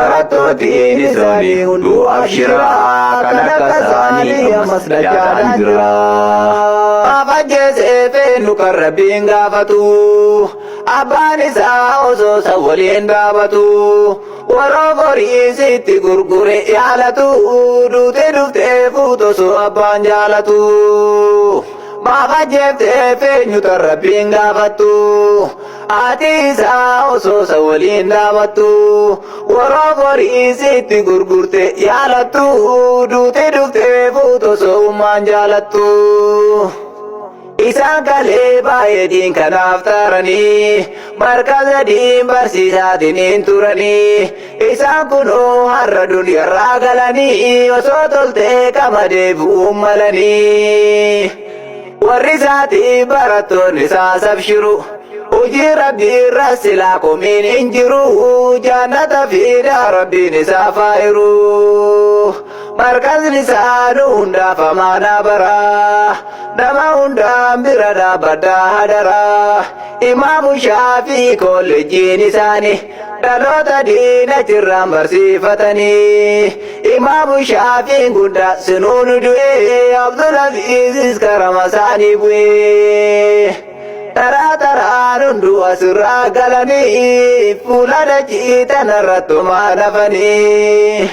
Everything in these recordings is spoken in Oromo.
barattootni isaanii hunduu abshiraa kan akka isaanii ammas dachaan jira. Afajjeesee feenu kan Rabbiin gaafatu abbaan isaa osoo isa waliin dhaabatu warra horiisitti gurgure yaalatu duutee dhuftee fuutu osoo abbaan jaalatu. Afajjeeftee feenyu kan Rabbiin gaafattu ati isaa osoo isa waliin dhaabattu warra horiisitti gurgurte yaalattu duutee dhuftee fuutu osoo ummaan jaalattu. Isaan kalee baay'eedhiin kanaaf taaranii markaza diin barsiisaatiin turanii isaan kunoo har'a duniyarraa galanii osoo toltee qamadee bu'uun malanii. Warri isaatii barattoonni isaas abshiru hojii Rabbiirra silaa komiin hin jiru jannata fiidhaa Rabbiin isaa faayiru. Markazni isaanii hundaaf amaanaa baraa nama hundaan bira dhaabbadhaa hadaraa. Imaamu Shaafii kolleejjiin isaanii dhaloota diinachirraan barsiifatanii. Imaamu Shaafiin guddaa sinuun du'ee Abdulaziizis karama isaanii bu'ee. Taraa taraan hunduu asirraa galanii fuula dachii tanarratti homaa nafanii.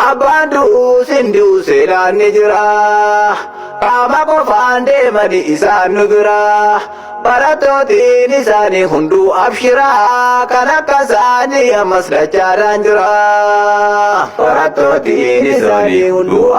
Abbaan du'uus hin du'use laanni jira qaama qofaan deemanii isaan nu bira. Barattootiin isaanii hunduu abshiraa kan akka isaanii ammas dachaadhaan jira. Barattootiin isaanii hunduu